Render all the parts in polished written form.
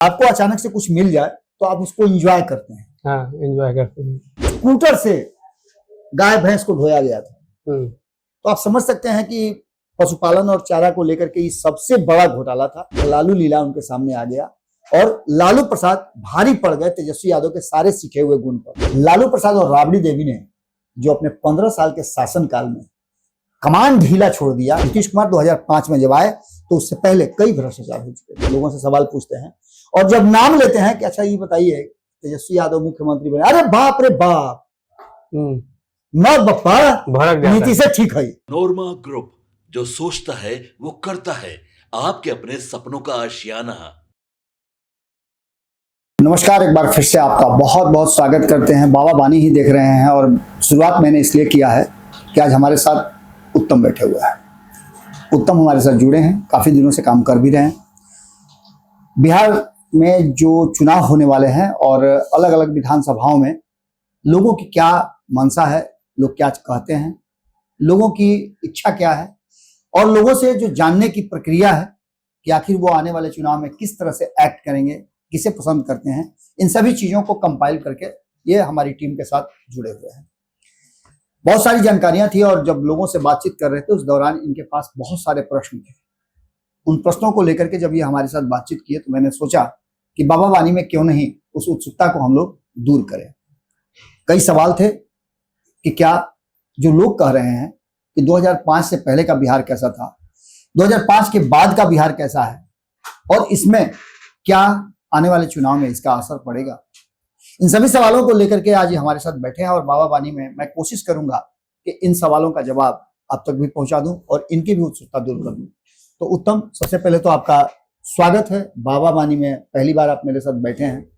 आपको अचानक से कुछ मिल जाए तो आप उसको एंजॉय करते हैं। हाँ, एंजॉय करते हैं। स्कूटर से गाय भैंस को ढोया गया था, तो आप समझ सकते हैं कि पशुपालन और चारा को लेकर के ये सबसे बड़ा घोटाला था। लालू लीला उनके सामने आ गया और लालू प्रसाद भारी पड़ गए तेजस्वी यादव के सारे सीखे हुए गुण पर। लालू प्रसाद और राबड़ी देवी ने जो अपने 15 साल के शासनकाल में कमान ढीला छोड़ दिया। नीतीश कुमार 2005 में जब आए तो उससे पहले कई भ्रष्टाचार हो चुके थे। लोगों से सवाल पूछते हैं और जब नाम लेते हैं कि अच्छा ये बताइए तेजस्वी यादव मुख्यमंत्री बने, अरे बाप रे बाप, न बप्पा नीति से ठीक है। नोरमा ग्रुप, जो सोचता है वो करता है, आपके अपने सपनों का आशियाना। नमस्कार, एक बार फिर से आपका बहुत बहुत स्वागत करते हैं। बाबा वाणी ही देख रहे हैं और शुरुआत मैंने इसलिए किया है कि आज हमारे साथ उत्तम बैठे हुए हैं। उत्तम हमारे साथ जुड़े हैं, काफ़ी दिनों से काम कर भी रहे हैं। बिहार में जो चुनाव होने वाले हैं और अलग अलग विधानसभाओं में लोगों की क्या मंशा है, लोग क्या कहते हैं, लोगों की इच्छा क्या है और लोगों से जो जानने की प्रक्रिया है कि आखिर वो आने वाले चुनाव में किस तरह से एक्ट करेंगे, किसे पसंद करते हैं, इन सभी चीज़ों को कंपाइल करके ये हमारी टीम के साथ जुड़े हुए हैं। बहुत सारी जानकारियां थी और जब लोगों से बातचीत कर रहे थे उस दौरान इनके पास बहुत सारे प्रश्न थे। उन प्रश्नों को लेकर के जब ये हमारे साथ बातचीत किए तो मैंने सोचा कि बाबा वाणी में क्यों नहीं उस उत्सुकता को हम लोग दूर करें। कई सवाल थे कि क्या जो लोग कह रहे हैं कि 2005 से पहले का बिहार कैसा था, 2005 के बाद का बिहार कैसा है और इसमें क्या आने वाले चुनाव में इसका असर पड़ेगा, इन सभी सवालों को लेकर के आज ये हमारे साथ बैठे हैं और बाबा वाणी में मैं कोशिश करूंगा कि इन सवालों का जवाब आप तक भी पहुंचा दूं और इनकी भी उत्सुकता दूर कर दूं। तो उत्तम, सबसे पहले तो आपका स्वागत है बाबा वाणी में, पहली बार आप मेरे साथ बैठे हैं।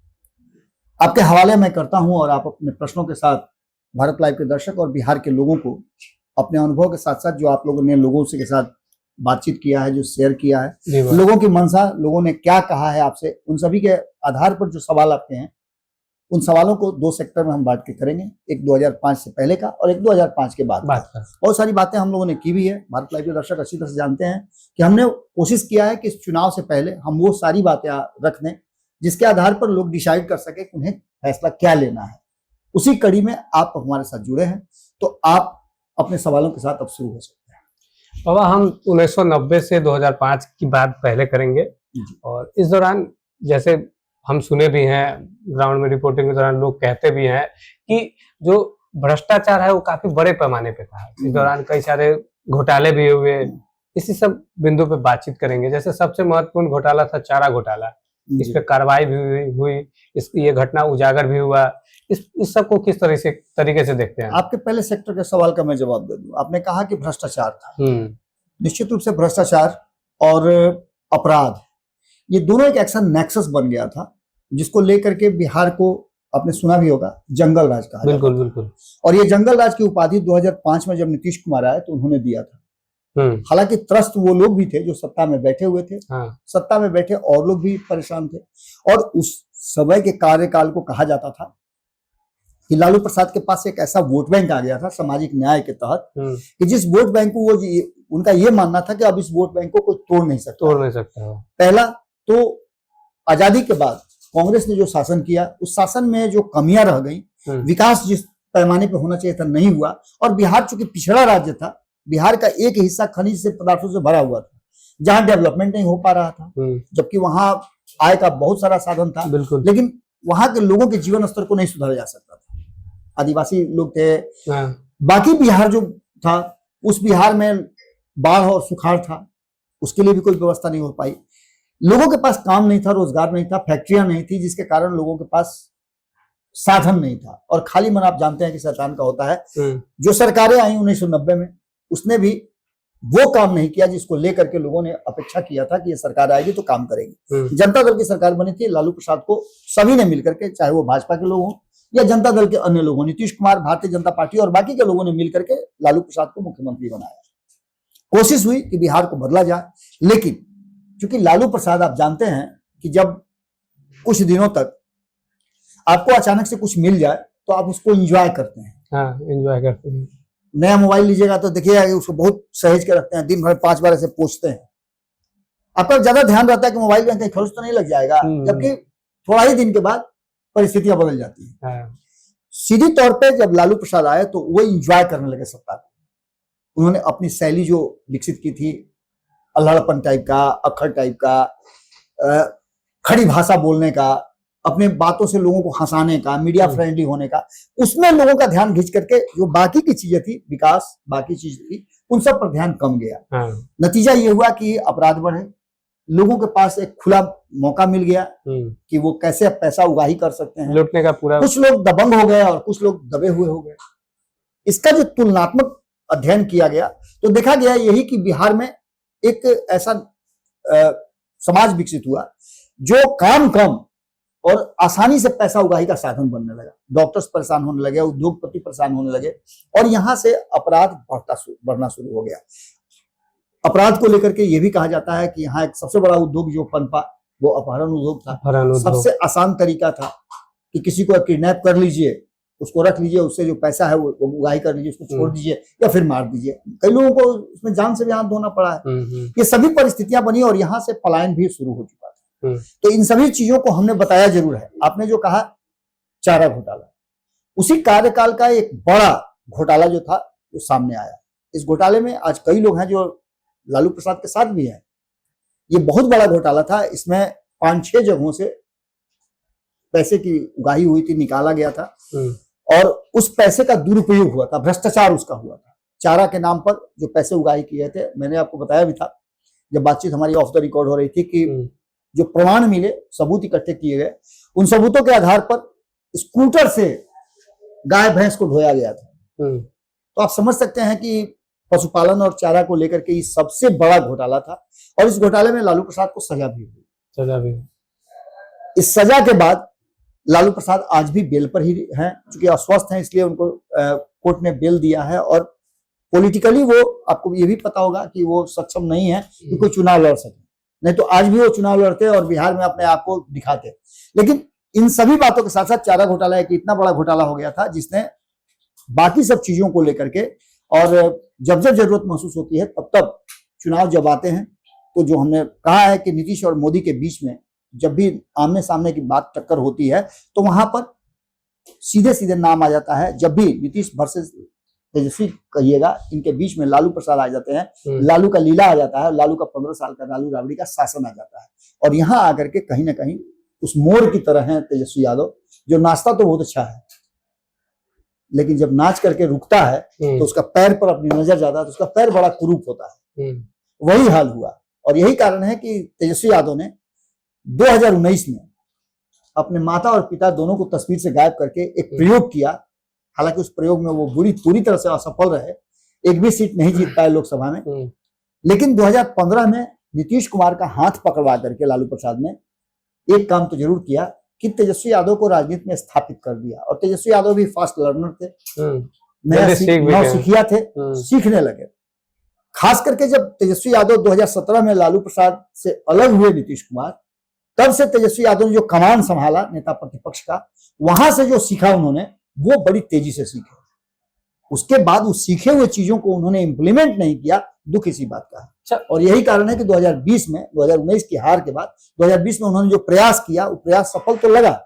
आपके हवाले मैं करता हूं और आप अपने प्रश्नों के साथ भारत लाइव के दर्शक और बिहार के लोगों को अपने अनुभव के साथ साथ जो आप लोगों ने लोगों से के साथ बातचीत किया है, जो शेयर किया है, लोगों की मंशा, लोगों ने क्या कहा है आपसे, उन सभी के आधार पर जो सवाल आपके हैं उन सवालों को दो सेक्टर में हम बांट के करेंगे, एक 2005 से पहले का और एक 2005 के बाद का। बहुत सारी बातें हम लोगों ने की भी है, भारत लाइव के दर्शक अच्छी तरह से जानते हैं कि हमने कोशिश किया है कि इस चुनाव से पहले हम वो सारी बातें रख दें जिसके आधार पर लोग डिसाइड कर सके कि उन्हें फैसला क्या लेना है। उसी कड़ी में आप हमारे साथ जुड़े हैं तो आप अपने सवालों के साथ अब शुरू हो सकते हैं। बाबा, हम 1990 से 2005 की बात पहले करेंगे और इस दौरान जैसे हम सुने भी हैं, ग्राउंड में रिपोर्टिंग के दौरान लोग कहते भी हैं कि जो भ्रष्टाचार है वो काफी बड़े पैमाने पे था। इस दौरान कई सारे घोटाले भी हुए, इसी सब बिंदु पे बातचीत करेंगे। जैसे सबसे महत्वपूर्ण घोटाला था चारा घोटाला, इस पे कार्रवाई भी हुई, ये घटना उजागर भी हुआ। इस सब को किस तरीके से देखते हैं? आपके पहले सेक्टर के सवाल का मैं जवाब दे दूं। आपने कहा कि भ्रष्टाचार था, निश्चित रूप से भ्रष्टाचार और अपराध ये दोनों एक एक्शन नेक्सस बन गया था, जिसको लेकर के बिहार को आपने सुना भी होगा जंगल राज कहा। बिल्कुल बिल्कुल। और ये जंगल राज की उपाधि 2005 में जब नीतीश कुमार आए तो उन्होंने दिया था। हालांकि त्रस्त वो लोग भी थे जो सत्ता में बैठे हुए थे, सत्ता में बैठे और लोग भी परेशान थे और उस समय के कार्यकाल को कहा जाता था कि लालू प्रसाद के पास एक ऐसा वोट बैंक आ गया था सामाजिक न्याय के तहत कि जिस वोट बैंक को उनका ये मानना था कि अब इस वोट बैंक को कोई तोड़ नहीं सकता। पहला तो आजादी के बाद कांग्रेस ने जो शासन किया उस शासन में जो कमियां रह गई, विकास जिस पैमाने पे होना चाहिए था नहीं हुआ और बिहार चूंकि पिछड़ा राज्य था, बिहार का एक हिस्सा खनिज से पदार्थों से भरा हुआ था जहां डेवलपमेंट नहीं हो पा रहा था, जबकि वहां आय का बहुत सारा साधन था, लेकिन वहां के लोगों के जीवन स्तर को नहीं सुधारा जा सकता था। आदिवासी लोग थे, बाकी बिहार जो था उस बिहार में बाढ़ और सुखाड़ था, उसके लिए भी कोई व्यवस्था नहीं हो पाई। लोगों के पास काम नहीं था, रोजगार नहीं था, फैक्ट्रियां नहीं थी, जिसके कारण लोगों के पास साधन नहीं था और खाली मन आप जानते हैं कि शैतान का होता है। जो सरकारें आई 1990 में उसने भी वो काम नहीं किया जिसको लेकर के लोगों ने अपेक्षा किया था कि ये सरकार आएगी तो काम करेगी। जनता दल की सरकार बनी थी, लालू प्रसाद को सभी ने मिलकर के, चाहे वो भाजपा के लोग हों या जनता दल के अन्य लोगों, नीतीश कुमार, भारतीय जनता पार्टी और बाकी के लोगों ने मिलकर के लालू प्रसाद को मुख्यमंत्री बनाया। कोशिश हुई कि बिहार को बदला जाए, लेकिन क्योंकि लालू प्रसाद आप जानते हैं कि जब कुछ दिनों तक आपको अचानक से कुछ मिल जाए तो आप उसको एंजॉय करते हैं। एंजॉय करते हैं। नया मोबाइल लीजिएगा तो देखिएगा कि उसको बहुत सहेज के रखते हैं, दिन भर 5 बार ऐसे पोंछते हैं। आपका ज्यादा ध्यान रहता है कि मोबाइल में कहीं खर्च तो नहीं लग जाएगा, जबकि थोड़ा ही दिन के बाद परिस्थितियां बदल जाती हैं। हाँ। सीधी तौर पे जब लालू प्रसाद आए तो वो इंजॉय करने लगे सत्ता को। उन्होंने अपनी शैली जो विकसित की थी, अल्हड़पन टाइप का, अक्खड़ टाइप का, खड़ी भाषा बोलने का, अपने बातों से लोगों को हंसाने का, मीडिया फ्रेंडली होने का, उसमें लोगों का ध्यान खींच करके जो बाकी की चीजें थी, विकास बाकी चीज थी, उन सब पर ध्यान कम गया। हाँ। नतीजा ये हुआ कि अपराध बढ़े, लोगों के पास एक खुला मौका मिल गया कि वो कैसे पैसा उगाही कर सकते हैं, लूटने का पूरा। कुछ लोग दबंग हो गए और कुछ लोग दबे हुए हो गए। इसका जो तुलनात्मक अध्ययन किया गया तो देखा गया यही कि बिहार में एक ऐसा समाज विकसित हुआ जो काम कम और आसानी से पैसा उगाही का साधन बनने लगा। डॉक्टर्स परेशान होने लगे, उद्योगपति परेशान होने लगे और यहां से अपराध बढ़ना शुरू हो गया। अपराध को लेकर के ये भी कहा जाता है कि यहाँ एक सबसे बड़ा उद्योग जो पनपा वो अपहरण उद्योग था। सबसे आसान तरीका था कि किसी को किडनैप कर लीजिए, उसको रख लीजिए, उससे जो पैसा है वो उगाही कर लीजिए, उसको छोड़ दीजिए या फिर मार दीजिए। कई लोगों को उसमें जान से भी हाथ धोना पड़ा है। ये सभी परिस्थितियां बनी और यहाँ से पलायन भी शुरू हो चुका था। तो इन सभी चीजों को हमने बताया जरूर है। आपने जो कहा चारा घोटाला, उसी कार्यकाल का एक बड़ा घोटाला जो था वो सामने आया। इस घोटाले में आज कई लोग हैं जो लालू प्रसाद के साथ भी हैं। ये बहुत बड़ा घोटाला था। इसमें 5-6 जगहों से पैसे की उगाही हुई थी, निकाला गया था और उस पैसे का दुरुपयोग हुआ था, भ्रष्टाचार उसका हुआ था। चारा के नाम पर जो पैसे उगाही किए थे, मैंने आपको बताया भी था जब बातचीत हमारी ऑफ द रिकॉर्ड हो रही थी कि जो प्रमाण मिले, सबूत इकट्ठे किए गए, उन सबूतों के आधार पर स्कूटर से गाय भैंस को ढोया गया था। तो आप समझ सकते हैं कि पशुपालन और चारा को लेकर के ये सबसे बड़ा घोटाला था और इस घोटाले में लालू प्रसाद को सजा भी हुई। इस सजा के बाद लालू प्रसाद आज भी बेल पर ही हैं, चूंकि अस्वस्थ हैं इसलिए उनको कोर्ट ने बेल दिया है और पॉलिटिकली वो, आपको ये भी पता होगा कि वो सक्षम नहीं है कि कोई चुनाव लड़ सके, नहीं तो आज भी वो चुनाव लड़ते और बिहार में अपने आप को दिखाते। लेकिन इन सभी बातों के साथ साथ चारा घोटाला एक इतना बड़ा घोटाला हो गया था जिसने बाकी सब चीजों को लेकर के, और जब जब जरूरत महसूस होती है तब तब चुनाव जब आते हैं तो जो हमने कहा है कि नीतीश और मोदी के बीच में जब भी आमने सामने की बात टक्कर होती है तो वहां पर सीधे सीधे नाम आ जाता है। जब भी नीतीश वर्सेस तेजस्वी कहिएगा, इनके बीच में लालू प्रसाद आ जाते हैं, लालू का लीला आ जाता है, लालू का 15 साल का लालू राबड़ी का शासन आ जाता है और यहाँ आकर के कहीं ना कहीं उस मोर की तरह है तेजस्वी यादव, जो नाचता तो बहुत अच्छा है लेकिन जब नाच करके रुकता है तो उसका पैर पर अपनी नजर जाता है तो उसका पैर बड़ा कुरूप होता है। वही हाल हुआ और यही कारण है कि तेजस्वी यादव ने 2019 में अपने माता और पिता दोनों को तस्वीर से गायब करके एक प्रयोग किया। हालांकि उस प्रयोग में वो पूरी तरह से असफल रहे, एक भी सीट नहीं जीत पाए लोकसभा में। लेकिन 2015 में नीतीश कुमार का हाथ पकड़वा करके लालू प्रसाद ने एक काम तो जरूर किया कि तेजस्वी यादव को राजनीति में स्थापित कर दिया। और तेजस्वी यादव भी फास्ट लर्नर थे, नौसिखिया थे, सीखने लगे। खास करके जब तेजस्वी यादव 2017 में लालू प्रसाद से अलग हुए नीतीश कुमार, तब से तेजस्वी यादव ने जो कमान संभाला नेता प्रतिपक्ष का, वहां से जो सीखा उन्होंने वो बड़ी तेजी से सीखे। उसके बाद उस सीखे हुए चीजों को उन्होंने इंप्लीमेंट नहीं किया, दुख इसी बात का है। और यही कारण है कि 2019 की हार के बाद 2020 में उन्होंने जो प्रयास किया वो प्रयास सफल तो लगा,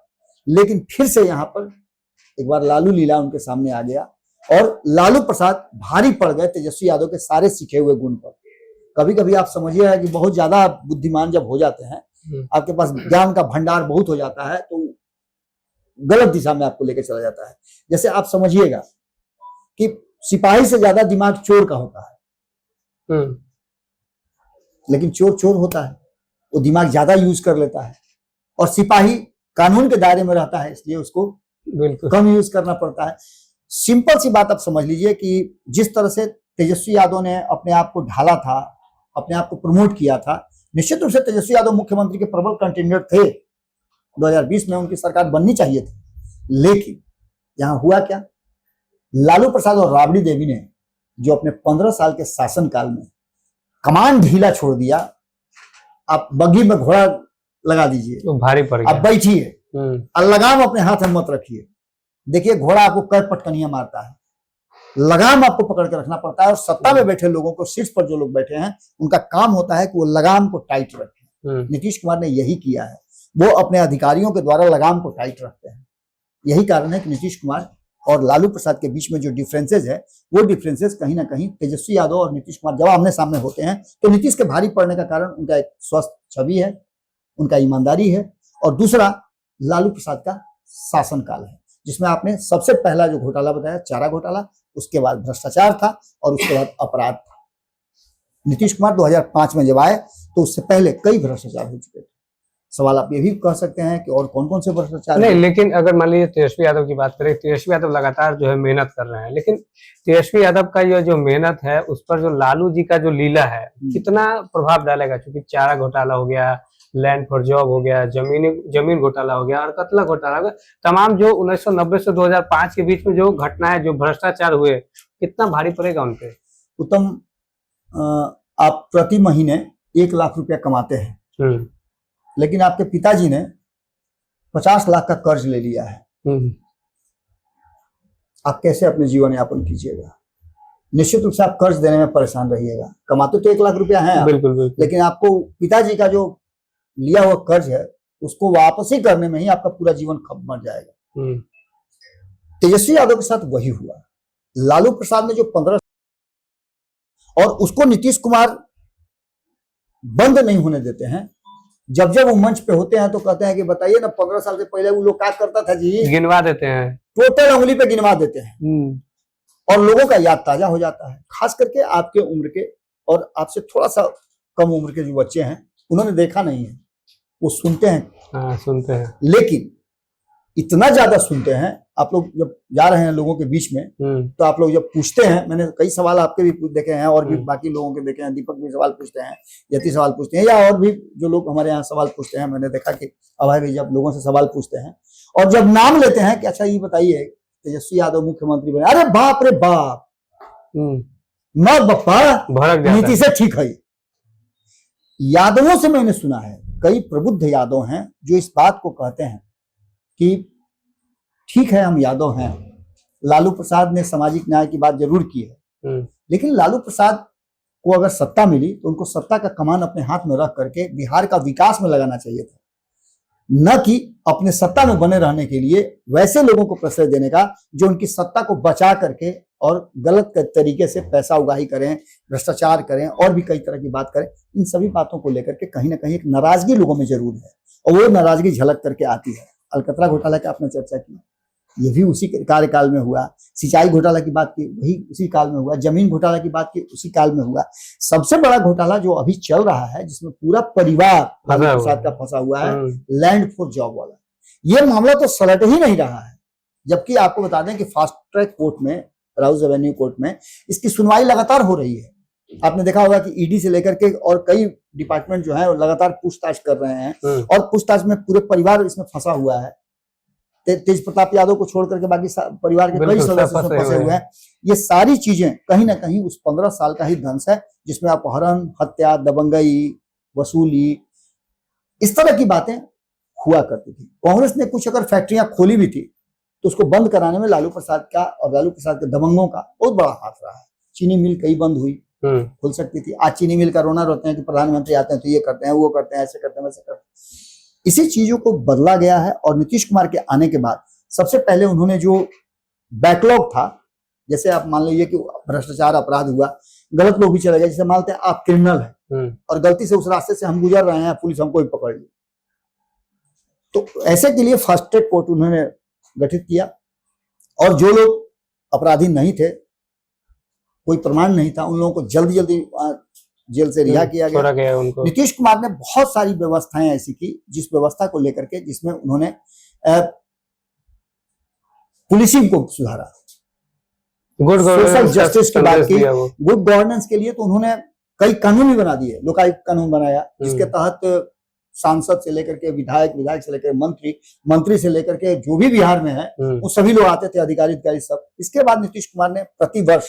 लेकिन फिर से यहाँ पर एक बार लालू लीला उनके सामने आ गया और लालू प्रसाद भारी पड़ गए तेजस्वी यादव के सारे सीखे हुए गुण पर। कभी कभी आप समझिए कि बहुत ज्यादा बुद्धिमान जब हो जाते हैं, आपके पास ज्ञान का भंडार बहुत हो जाता है तो गलत दिशा में आपको लेकर चला जाता है। जैसे आप समझिएगा कि सिपाही से ज्यादा दिमाग चोर का होता है, लेकिन चोर चोर होता है, वो दिमाग ज्यादा यूज कर लेता है और सिपाही कानून के दायरे में रहता है इसलिए उसको कम यूज करना पड़ता है। सिंपल सी बात आप समझ लीजिए कि जिस तरह से तेजस्वी यादव ने अपने आप को ढाला था, अपने आप को प्रमोट किया था, निश्चित रूप से तेजस्वी यादव मुख्यमंत्री के प्रबल कंटेंडर थे। 2020 में उनकी सरकार बननी चाहिए थी, लेकिन यहां हुआ क्या, लालू प्रसाद और राबड़ी देवी ने जो अपने 15 साल के शासनकाल में कमान ढीला छोड़ दिया। आप बग्घी में घोड़ा लगा दीजिए तो भारी पड़ गया, आप बैठिए और लगाम अपने हाथ में मत रखिए, देखिए घोड़ा आपको कै पटकनियां मारता है। लगाम आपको पकड़ के रखना पड़ता है, और सत्ता में बैठे लोगों को, सीट्स पर जो लोग बैठे हैं, उनका काम होता है कि वो लगाम को टाइट रखें। नीतीश कुमार ने यही किया है, वो अपने अधिकारियों के द्वारा लगाम को टाइट रखते हैं। यही कारण है कि नीतीश कुमार और लालू प्रसाद के बीच में जो डिफरेंसेज है, वो डिफरेंसेज कहीं ना कहीं तेजस्वी यादव और नीतीश कुमार जब आमने सामने होते हैं तो नीतीश के भारी पड़ने का कारण उनका एक स्वस्थ छवि है, उनका ईमानदारी है, और दूसरा लालू प्रसाद का शासनकाल है, जिसमें आपने सबसे पहला जो घोटाला बताया चारा घोटाला, उसके बाद भ्रष्टाचार था, और उसके बाद अपराध था। नीतीश कुमार 2005 में जब आए तो उससे पहले कई भ्रष्टाचार हो चुके थे। सवाल आप ये भी कह सकते हैं कि और कौन कौन से भ्रष्टाचार नहीं, लेकिन अगर मान लीजिए तेजस्वी यादव की बात करें, तेजस्वी यादव लगातार जो है मेहनत कर रहे हैं, लेकिन तेजस्वी यादव का ये जो मेहनत है उस पर जो लालू जी का जो लीला है कितना प्रभाव डालेगा? क्योंकि चारा घोटाला हो गया, लैंड फॉर जॉब हो गया, जमीन घोटाला हो गया, और कतला घोटाला हो गया, तमाम जो 1990 से 2005 के बीच में जो घटनाएं, जो भ्रष्टाचार हुए, कितना भारी पड़ेगा उनपे? उत्तम, आप प्रति महीने 1 लाख रुपया कमाते हैं, लेकिन आपके पिताजी ने 50 लाख का कर्ज ले लिया है। आप कैसे अपने जीवन यापन कीजिएगा? निश्चित रूप से आप कर्ज देने में परेशान रहिएगा। कमाते तो 1 लाख रुपया है आप, बिल्कुल बिल्कुल, लेकिन आपको पिताजी का जो लिया हुआ कर्ज है उसको वापसी करने में ही आपका पूरा जीवन खप मर जाएगा। तेजस्वी यादव के साथ वही हुआ। लालू प्रसाद ने जो 15, और उसको नीतीश कुमार बंद नहीं होने देते हैं। जब जब वो मंच पे होते हैं तो कहते हैं कि बताइए ना, 15 साल से पहले वो लोग क्या करता था जी, गिनवा देते हैं, टोटल उंगली पे गिनवा देते हैं, और लोगों का याद ताजा हो जाता है। खास करके आपके उम्र के और आपसे थोड़ा सा कम उम्र के जो बच्चे हैं, उन्होंने देखा नहीं है, वो सुनते हैं। हाँ, सुनते हैं, लेकिन इतना ज्यादा सुनते हैं। आप लोग जब जा रहे हैं लोगों के बीच में, तो आप लोग जब पूछते हैं, मैंने कई सवाल आपके भी देखे हैं और भी बाकी लोगों के देखे हैं, दीपक भी सवाल पूछते हैं, यति सवाल पूछते हैं, या और भी जो लोग हमारे यहाँ सवाल पूछते हैं, मैंने देखा कि अभय भी जब लोगों से सवाल पूछते हैं और जब नाम लेते हैं कि अच्छा ये बताइए तेजस्वी यादव मुख्यमंत्री बने, अरे बाप रे बाप, मैं बप्पा नीति से ठीक है। यादवों से मैंने सुना है, कई प्रबुद्ध यादव हैं जो इस बात को कहते हैं कि ठीक है हम यादव हैं, लालू प्रसाद ने सामाजिक न्याय की बात जरूर की है, लेकिन लालू प्रसाद को अगर सत्ता मिली तो उनको सत्ता का कमान अपने हाथ में रख करके बिहार का विकास में लगाना चाहिए था, न कि अपने सत्ता में बने रहने के लिए वैसे लोगों को प्रश्रय देने का जो उनकी सत्ता को बचा करके और गलत तरीके से पैसा उगाही करें, भ्रष्टाचार करें और भी कई तरह की बात करें। इन सभी बातों को लेकर के कहीं ना कहीं एक नाराजगी लोगों में जरूर है, और वो नाराजगी झलक करके आती है। अलकतरा घोटाला की आपने चर्चा की, ये भी उसी कार्यकाल में हुआ। सिंचाई घोटाला की बात की, वही उसी काल में हुआ। जमीन घोटाला की बात की, उसी काल में हुआ। सबसे बड़ा घोटाला जो अभी चल रहा है, जिसमें पूरा परिवार लालू प्रसाद का फंसा हुआ है, लैंड फॉर जॉब वाला, ये मामला तो सलट ही नहीं रहा है। जबकि आपको बता दें कि फास्ट ट्रैक कोर्ट में, राउज एवेन्यू कोर्ट में इसकी सुनवाई लगातार हो रही है। आपने देखा होगा कि ईडी से लेकर के और कई डिपार्टमेंट जो है लगातार पूछताछ कर रहे हैं, और पूछताछ में पूरे परिवार इसमें फंसा हुआ है। तेज प्रताप यादव को छोड़ करके बाकी परिवार के कई सदस्य फंसे हुए हैं। ये सारी चीजें कहीं ना कहीं उस 15 साल का ही दंश है, जिसमें अपहरण, हत्या, दबंगई, वसूली, इस तरह की बातें हुआ करती थी। कांग्रेस ने कुछ अगर फैक्ट्रियां खोली भी थी तो उसको बंद कराने में लालू प्रसाद का और लालू प्रसाद के दबंगों का बहुत बड़ा हाथ रहा है। चीनी मिल कई बंद हुई, खुल सकती थी। आज चीनी मिल का रोना रोते हैं कि प्रधानमंत्री आते हैं तो ये करते हैं, वो करते हैं, ऐसे करते हैं, वैसे करते हैं। इसी चीजों को बदला गया है। और नीतीश कुमार के आने के बाद सबसे पहले उन्होंने जो बैकलॉग था, जैसे आप मान लीजिए कि भ्रष्टाचार अपराध हुआ, गलत लोग भी चले गए, जैसे मानते हैं आप क्रिमिनल है और गलती से उस रास्ते से हम गुजर रहे हैं, पुलिस हमको ही पकड़ ली, तो ऐसे के लिए फास्ट ट्रैक कोर्ट उन्होंने गठित किया। और जो लोग अपराधी नहीं थे, कोई प्रमाण नहीं था, उन लोगों को जल्दी जल्दी जेल से रिहा किया गया उनको। नीतीश कुमार ने बहुत सारी व्यवस्थाएं ऐसी की, जिस व्यवस्था को लेकर के, जिसमें उन्होंने पुलिसिंग को सुधारा, गुड सोशल जस्टिस की बात की, गुड गवर्नेंस के लिए तो उन्होंने कई कानून भी बना दिए। लोकायुक्त कानून बनाया, जिसके तहत सांसद से लेकर के विधायक, विधायक से लेकर मंत्री, मंत्री से लेकर के जो भी बिहार में है वो सभी लोग आते थे, अधिकारी सब। इसके बाद नीतीश कुमार ने प्रतिवर्ष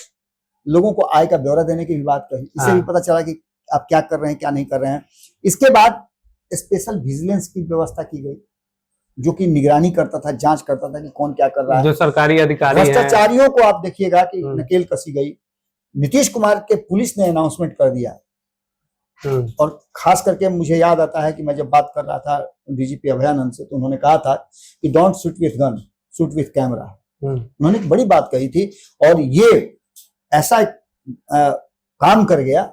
लोगों को आय का ब्यौरा देने की भी बात कही। इससे भी पता चला कि आप क्या कर रहे हैं, क्या नहीं कर रहे हैं। इसके बाद स्पेशल विजिलेंस की व्यवस्था की गई, जो कि निगरानी करता था, जांच करता था कि कौन क्या कर रहा है। जो सरकारी अधिकारी हैं, भ्रष्टाचारियों को आप देखिएगा कि हम्म। नकेल कसी गई। नीतीश कुमार के पुलिस ने अनाउंसमेंट कर दिया, और खास करके मुझे याद आता है कि मैं जब बात कर रहा था डीजीपी अभयानंद से, तो उन्होंने कहा था कि don't shoot with gun, shoot with camera. उन्होंने एक बड़ी बात कही थी, और ये ऐसा काम कर गया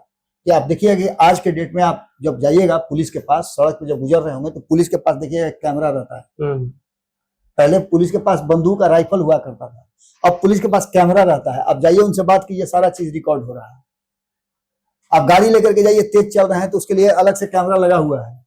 कि आप देखिएगा कि आज के डेट में आप जब जाइएगा पुलिस के पास, सड़क पे जब गुजर रहे होंगे तो पुलिस के पास देखिएगा एक कैमरा रहता है। पहले पुलिस के पास बंदूक का राइफल हुआ करता था, अब पुलिस के पास कैमरा रहता है। अब जाइए उनसे बात कीजिए, सारा चीज रिकॉर्ड हो रहा है। आप गाड़ी लेकर के जाइए, तेज चल रहे हैं तो उसके लिए अलग से कैमरा लगा हुआ है,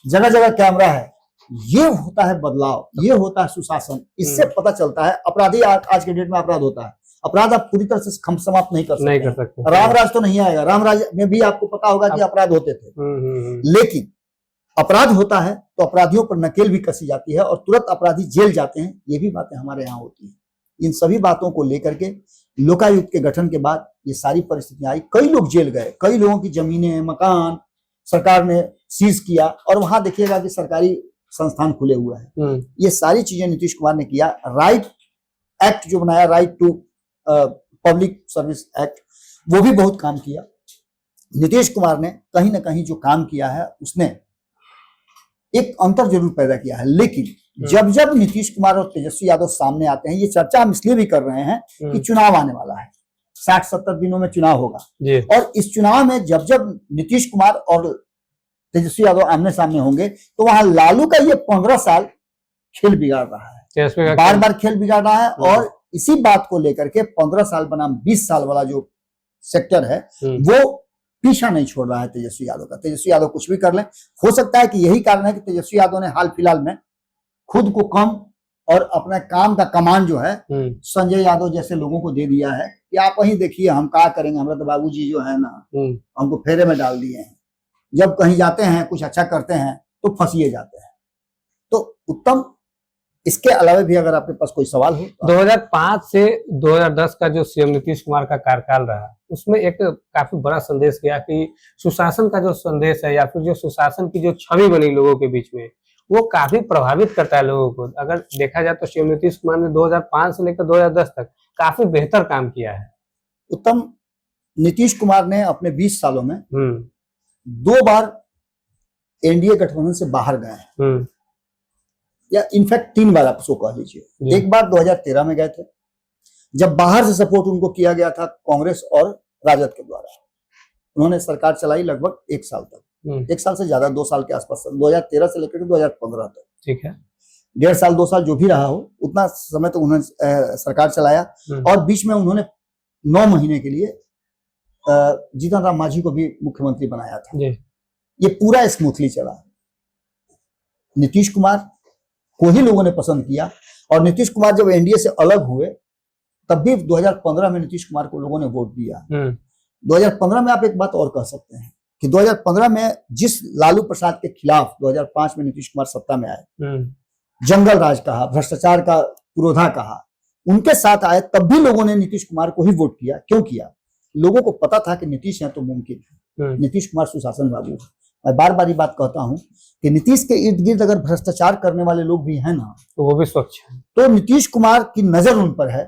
जगह जगह कैमरा है। ये होता है बदलाव, ये होता है सुशासन। इससे पता चलता है अपराधी आज के डेट में अपराध होता है। अपराध आप पूरी तरह से समाप्त नहीं कर सकते। रामराज तो नहीं आएगा, रामराज में भी आपको पता होगा कि अपराध होते थे, लेकिन अपराध होता है तो अपराधियों पर नकेल भी कसी जाती है और तुरंत अपराधी जेल जाते हैं। ये भी बातें हमारे यहाँ होती हैं। इन सभी बातों को लेकर के लोकायुक्त के गठन के बाद ये सारी परिस्थितियां आई। कई लोग जेल गए, कई लोगों की जमीनें, मकान सरकार ने सीज किया, और वहां देखिएगा कि सरकारी संस्थान खुले हुए हैं। ये सारी चीजें नीतीश कुमार ने किया। राइट एक्ट जो बनाया, right to public service act, वो भी बहुत काम किया। नीतीश कुमार ने कहीं ना कहीं जो काम किया है उसने एक अंतर जरूर पैदा किया है। लेकिन जब जब नीतीश कुमार और तेजस्वी यादव सामने आते हैं, ये चर्चा हम इसलिए भी कर रहे हैं कि चुनाव आने वाला है, 60-70 दिनों में चुनाव होगा, और इस चुनाव में जब जब नीतीश कुमार और तेजस्वी यादव आमने सामने होंगे तो वहां लालू का ये 15 साल खेल बिगाड़ रहा है, बार बार खेल बिगाड़ रहा है। और इसी बात को लेकर के 15 साल बनाम 20 साल वाला जो सेक्टर है वो पीछा नहीं छोड़ रहा है तेजस्वी यादव का। तेजस्वी यादव कुछ भी कर लें। हो सकता है कि यही कारण है कि तेजस्वी यादव ने हाल फिलहाल में खुद को कम और अपने काम का कमान जो है संजय यादव जैसे लोगों को दे दिया है कि आप वहीं देखिए, हम क्या करेंगे, हमारा तो बाबूजी जो है ना हमको फेरे में डाल दिए हैं। जब कहीं जाते हैं, कुछ अच्छा करते हैं तो फंसिए जाते हैं। तो उत्तम, इसके अलावा भी अगर आपके पास कोई सवाल हो। 2005 से 2010 का जो सीएम नीतीश कुमार का कार्यकाल रहा, उसमें एक काफी बड़ा संदेश गया कि सुशासन का जो संदेश है या फिर जो सुशासन की जो छवि बनी लोगों के बीच में, वो काफी प्रभावित करता है लोगों को। अगर देखा जाए तो सीएम नीतीश कुमार ने 2005 से लेकर 2010 तक काफी बेहतर काम किया है। उत्तम, नीतीश कुमार ने अपने 20 सालों में 2 बार एनडीए गठबंधन से बाहर गए हैं, या इनफैक्ट 3 बार आप उसको कह लीजिए। एक बार 2013 में गए थे, जब बाहर से सपोर्ट उनको किया गया था कांग्रेस और राजद के द्वारा। उन्होंने सरकार चलाई लगभग 1 साल तक, 1 साल से ज्यादा, 2 साल के आसपास, 2013 से लेकर 2015 तक। ठीक है, 1.5 साल 2 साल जो भी रहा हो, उतना समय तक उन्होंने सरकार चलाया। और बीच में उन्होंने 9 महीने के लिए जीतन राम मांझी को भी मुख्यमंत्री बनाया था। ये पूरा स्मूथली चला। नीतीश कुमार को ही लोगों ने पसंद किया, और नीतीश कुमार जब एनडीए से अलग हुए तब भी 2015 में नीतीश कुमार को लोगों ने वोट दिया। 2015 में आप एक बात और कह सकते हैं कि 2015 में जिस लालू प्रसाद के खिलाफ 2005 में नीतीश कुमार सत्ता में आए, जंगल राज कहा, भ्रष्टाचार का पुरोधा कहा, उनके साथ आए, तब भी लोगों ने नीतीश कुमार को ही वोट किया। क्यों किया? लोगों को पता था कि नीतीश है तो मुमकिन है, नीतीश कुमार सुशासन बाबू है। मैं बार बार ये बात कहता हूं कि नीतीश के इर्द गिर्द अगर भ्रष्टाचार करने वाले लोग भी हैं ना, तो वो भी स्वच्छ है। तो नीतीश कुमार की नजर उन पर है,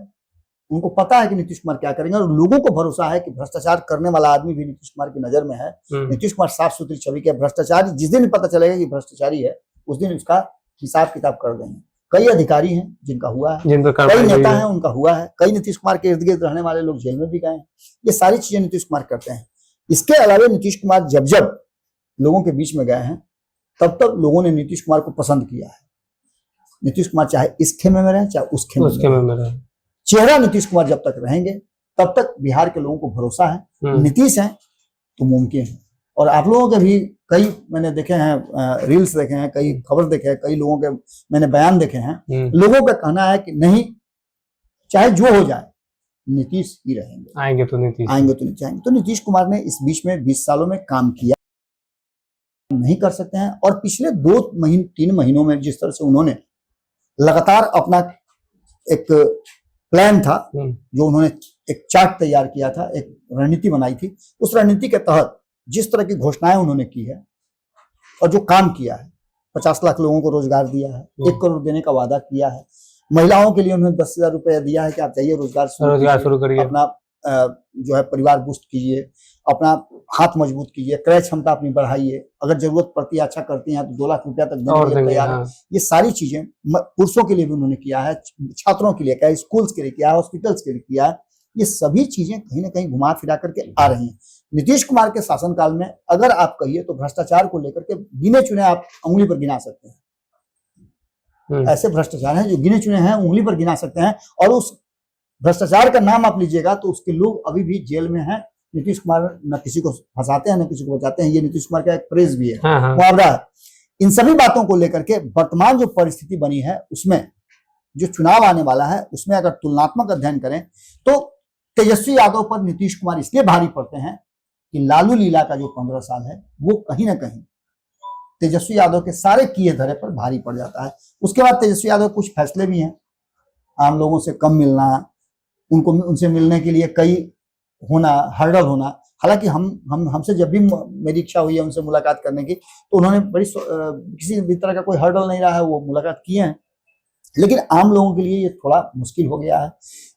उनको पता है कि नीतीश कुमार क्या करेंगे, और लोगों को भरोसा है कि भ्रष्टाचार करने वाला आदमी भी नीतीश कुमार की नजर में है। नीतीश कुमार साफ सुथरी छवि के भ्रष्टाचारी, जिस दिन पता चलेगा कि भ्रष्टाचारी है, उस दिन उसका हिसाब किताब कर देंगे। कई अधिकारी हैं जिनका हुआ है, कई नेता हैं उनका हुआ है, कई नीतीश कुमार के इर्द गिर्द रहने वाले लोग जेल में भी गए हैं। ये सारी चीजें नीतीश कुमार करते हैं। इसके अलावा नीतीश कुमार जब जब लोगों के बीच में गए हैं, तब तक लोगों ने नीतीश कुमार को पसंद किया है। नीतीश कुमार चाहे इस खेमे में रहे, चाहे उस खेमे में रहे, चेहरा नीतीश कुमार जब तक रहेंगे तब तक बिहार के लोगों को भरोसा है, नीतीश है तो मुमकिन है। और आप लोगों के भी कई मैंने देखे हैं, रील्स देखे हैं, कई खबर देखे हैं, कई लोगों के मैंने बयान देखे हैं। लोगों का कहना है कि नहीं, चाहे जो हो जाए नीतीश ही रहेंगे, आएंगे तो नीतीश आएंगे। तो नीतीश कुमार ने इस बीच में 20 सालों में काम किया, नहीं कर सकते हैं। और पिछले 2-3 महीनों में जिस तरह से उन्होंने लगातार अपना एक प्लान था, जो उन्होंने एक चार्ट तैयार किया था, एक रणनीति बनाई थी, उस रणनीति के तहत जिस तरह की घोषणाएं उन्होंने की है और जो काम किया है, 50 लाख लोगों को रोजगार दिया है, 1 करोड़ देने का वादा किया है। महिलाओं के लिए उन्होंने 10,000 रुपया दिया है कि आप जाइए रोजगार शुरू करिए, अपना जो है परिवार बुस्ट कीजिए, अपना हाथ मजबूत कीजिए, क्रय क्षमता अपनी बढ़ाइए, अगर जरूरत पड़ती है अच्छा करती हैं तो 2 लाख रुपया तक देने के लिए तैयार है। ये सारी चीजें पुरुषों के लिए भी उन्होंने किया है, छात्रों के लिए किया है, स्कूल्स के लिए किया है, हॉस्पिटल्स के लिए किया है। ये सभी चीजें कहीं ना कहीं घुमा फिरा करके आ रही हैं। नीतीश कुमार के शासनकाल में अगर आप कहिए तो भ्रष्टाचार को लेकर के गिने चुने आप उंगली पर गिना सकते हैं। ऐसे भ्रष्टाचार हैं जो गिने चुने हैं, उंगली पर गिना सकते हैं। और उस भ्रष्टाचार का नाम आप लीजिएगा तो उसके लोग अभी भी जेल में हैं। नीतीश कुमार न किसी को फंसाते हैं न किसी को बचाते हैं। ये नीतीश कुमार का एक प्रेज भी है, मुहावरा है। इन सभी बातों को लेकर के वर्तमान जो परिस्थिति बनी है उसमें जो चुनाव आने वाला है उसमें अगर तुलनात्मक अध्ययन करें तो तेजस्वी यादव पर नीतीश कुमार इसलिए भारी पड़ते हैं कि लालू लीला का जो 15 साल है वो कहीं ना कहीं तेजस्वी यादव के सारे किए धरे पर भारी पड़ जाता है। उसके बाद तेजस्वी यादव कुछ फैसले भी हैं, आम लोगों से कम मिलना, उनसे मिलने के लिए कई होना, हर्डल होना। हालांकि हमसे जब भी मेरी इच्छा हुई है उनसे मुलाकात करने की तो उन्होंने बड़ी किसी भी तरह का कोई हर्डल नहीं रहा है, वो मुलाकात किए हैं। लेकिन आम लोगों के लिए ये थोड़ा मुश्किल हो गया है।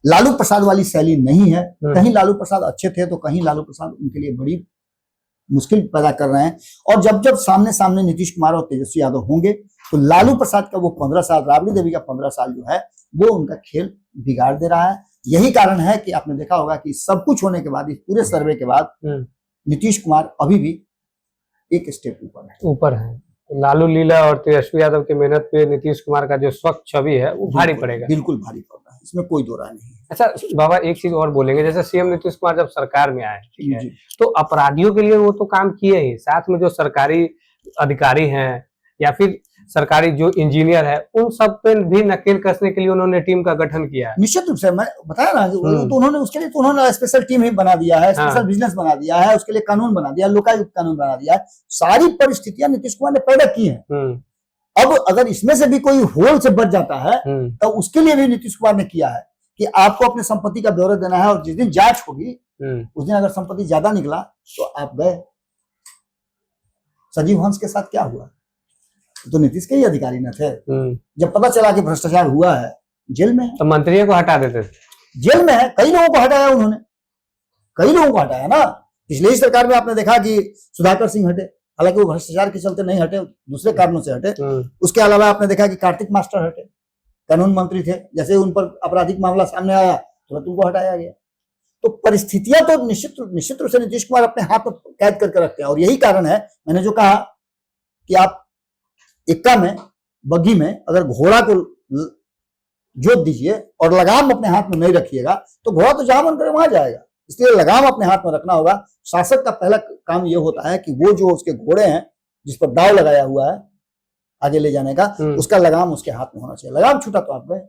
लालू प्रसाद वाली शैली नहीं है। कहीं लालू प्रसाद अच्छे थे तो कहीं लालू प्रसाद उनके लिए बड़ी मुश्किल पैदा कर रहे हैं। और जब जब सामने सामने नीतीश कुमार और तेजस्वी यादव होंगे तो लालू प्रसाद का वो 15 साल, राबड़ी देवी का 15 साल जो है वो उनका खेल बिगाड़ दे रहा है। यही कारण है कि आपने देखा होगा कि सब कुछ होने के बाद, इस पूरे सर्वे के बाद नीतीश कुमार अभी भी एक स्टेप ऊपर है। लालू लीला और तेजस्वी यादव की मेहनत पे नीतीश कुमार का जो स्वच्छ छवि है वो भारी पड़ेगा, बिल्कुल भारी पड़ रहा है, इसमें कोई दो राय नहीं है। अच्छा बाबा, एक चीज और बोलेंगे, जैसे सीएम नीतीश कुमार जब सरकार में आए, ठीक है, तो अपराधियों के लिए वो तो काम किए ही, साथ में जो सरकारी अधिकारी हैं या फिर सरकारी जो इंजीनियर है उन सब पे भी नकेल कसने के लिए उन्होंने टीम का गठन किया है। निश्चित रूप से मैं बताया ना, तो उन्होंने उसके लिए तो उन्होंने स्पेशल टीम ही बना दिया है, स्पेशल बिजनेस बना दिया है, उसके लिए कानून बना दिया, लोकायुक्त कानून बना दिया है। सारी परिस्थितियां नीतीश कुमार ने पैदा की हैं। अब अगर इसमें से भी कोई होल से बच जाता है तो उसके लिए भी नीतीश कुमार ने किया है कि आपको अपने संपत्ति का ब्यौरा देना है और जिस दिन जांच होगी उस दिन अगर संपत्ति ज्यादा निकला तो आप गए। संजीव हंस के साथ क्या हुआ? तो नीतीश के ही अधिकारी न थे। जब पता चला कि भ्रष्टाचार हुआ है, जेल में है, तो मंत्रियों को हटा देते थे। जेल में है, कई लोगों को हटाया उन्होंने, कई लोगों को हटाया ना। पिछले ही सरकार में आपने देखा कि सुधाकर सिंह हटे, हालांकि वो भ्रष्टाचार के चलते नहीं हटे, दूसरे कारणों से हटे। उसके अलावा आपने देखा कि कार्तिक मास्टर हटे, कानून मंत्री थे, जैसे उन पर आपराधिक मामला सामने आया तुरंत उनको हटाया गया। तो परिस्थितियां तो निश्चित रूप से नीतीश कुमार अपने हाथ में कैद करके रखते हैं। और यही कारण है मैंने जो कहा कि आप इक्का में, बग्घी में अगर घोड़ा को जोत दीजिए और लगाम अपने हाथ में नहीं रखिएगा तो घोड़ा तो जहां मन करे वहां जाएगा। इसलिए लगाम अपने हाथ में रखना होगा। शासक का पहला काम यह होता है कि वो जो उसके घोड़े हैं जिस पर दाव लगाया हुआ है आगे ले जाने का, उसका लगाम उसके हाथ में होना चाहिए। लगाम छूटा तो आप गए।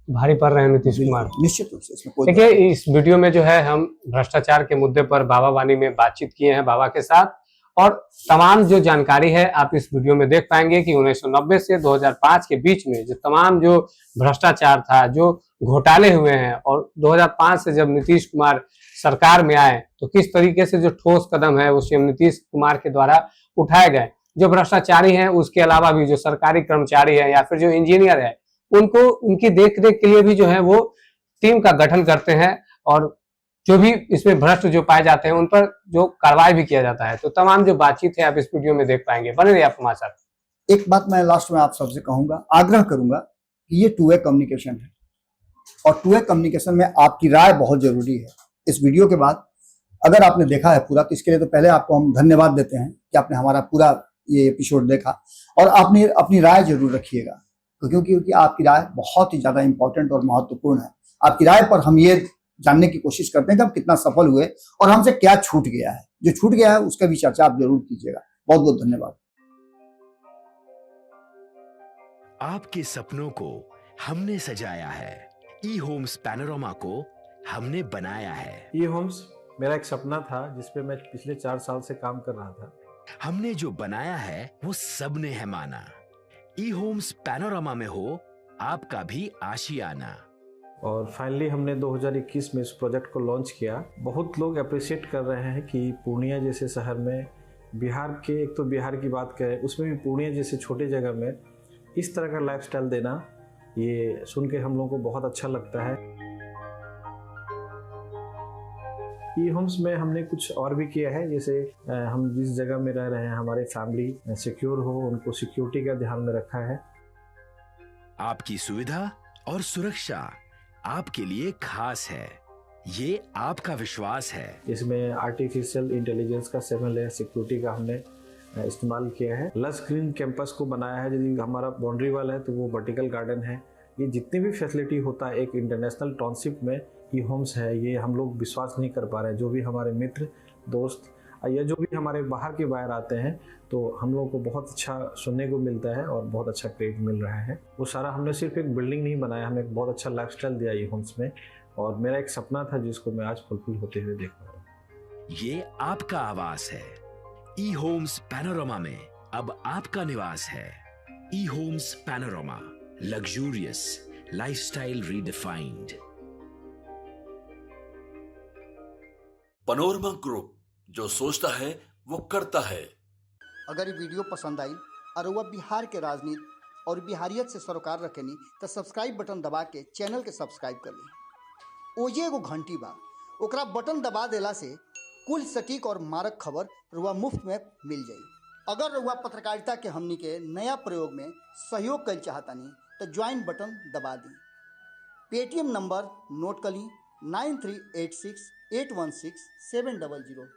भारी पड़ रहे हैं नीतीश कुमार, निश्चित रूप से। इसमें कोई देखिए, इस वीडियो में जो है हम भ्रष्टाचार के मुद्दे पर बाबा वानी में बातचीत किए हैं बाबा के साथ, और तमाम जो जानकारी है आप इस वीडियो में देख पाएंगे कि 1990 से 2005 के बीच में जो तमाम जो भ्रष्टाचार था, जो घोटाले हुए हैं, और 2005 से जब नीतीश कुमार सरकार में आए तो किस तरीके से जो ठोस कदम है वो सीएम नीतीश कुमार के द्वारा उठाए गए। जो भ्रष्टाचारी हैं उसके अलावा भी जो सरकारी कर्मचारी है या फिर जो इंजीनियर है उनको उनकी देखरेख के लिए भी जो है वो टीम का गठन करते हैं, और जो भी इसमें भ्रष्ट जो पाए जाते हैं उन पर जो कार्रवाई भी किया जाता है। तो तमाम जो बातचीत है आप इस वीडियो में देख पाएंगे। बने रहिए आप हमारे साथ। एक बात मैं लास्ट में आप सबसे कहूंगा, आग्रह करूंगा कि ये टू वे कम्युनिकेशन है और टू वे कम्युनिकेशन में आपकी राय बहुत जरूरी है। इस वीडियो के बाद अगर आपने देखा है पूरा तो इसके लिए तो पहले आपको हम धन्यवाद देते हैं कि आपने हमारा पूरा ये एपिसोड देखा, और आपने अपनी राय जरूर रखिएगा क्योंकि आपकी राय बहुत ही ज्यादा इंपॉर्टेंट और महत्वपूर्ण है। आपकी राय पर हम ये जानने की कोशिश करते हैं कि हम कितना सफल हुए और हमसे क्या छूट गया है। जो छूट गया है उसका भी चर्चा आप जरूर कीजिएगा। बहुत बहुत धन्यवाद। आपके सपनों को हमने सजाया है, ई होम्स पैनोरामा को हमने बनाया है। ई होम्स मेरा एक सपना था जिस पे मैं पिछले 4 साल से काम कर रहा था। हमने जो बनाया है वो सबने है माना। ई होम्स पैनोरामा में हो आपका भी आशियाना। और फाइनली हमने 2021 में इस प्रोजेक्ट को लॉन्च किया। बहुत लोग अप्रिशिएट कर रहे हैं कि पूर्णिया जैसे शहर में बिहार के, एक तो बिहार की बात करें, उसमें भी पूर्णिया जैसे छोटे जगह में इस तरह का लाइफस्टाइल देना, ये सुन के हम लोगों को बहुत अच्छा लगता है। ई होम्स में हमने कुछ और भी किया है, जैसे हम जिस जगह में रह रहे हैं हमारे फैमिली सिक्योर हो, उनको सिक्योरिटी का ध्यान में रखा है। आपकी सुविधा और सुरक्षा आपके लिए खास है, ये आपका विश्वास है। इसमें आर्टिफिशियल इंटेलिजेंस का 7 लेयर सिक्योरिटी का हमने इस्तेमाल किया है। लस ग्रीन कैंपस को बनाया है, यदि हमारा बाउंड्री वाल है तो वो वर्टिकल गार्डन है। ये जितनी भी फैसिलिटी होता है एक इंटरनेशनल टाउनशिप में, ई होम्स है, ये हम लोग विश्वास नहीं कर पा रहे हैं। जो भी हमारे मित्र दोस्त या जो भी हमारे बाहर के बाहर आते हैं तो हम लोगों को बहुत अच्छा सुनने को मिलता है और बहुत अच्छा क्रेडिट मिल रहा है। वो सारा हमने सिर्फ एक बिल्डिंग नहीं बनाया, हमें एक बहुत अच्छा लाइफस्टाइल दिया ई होम्स में, और मेरा एक सपना था जिसको मैं आज फुलफिल होते हुए देख पा रहा हूँ। ये आपका आवास है। ई होम्स पैनोरमा में अब आपका निवास है। E homes Panorama, luxurious lifestyle redefined. Panorama group, जो सोचता है वो करता है। अगर ये वीडियो पसंद आई और वह बिहार के राजनीति और बिहारियत से सरोकार रखेनी तो सब्सक्राइब बटन दबा के चैनल के सब्सक्राइब कर ली। ओजे एगो घंटी बा, ओकरा बटन दबा देला से कुल सटीक और मारक खबर रुआ मुफ्त में मिल जाई। अगर रुआ पत्रकारिता के हमनी के नया प्रयोग में सहयोग कर चाहतानी तो ज्वाइन बटन दबा दी। पेटीएम नंबर नोट कर ली 9386816700।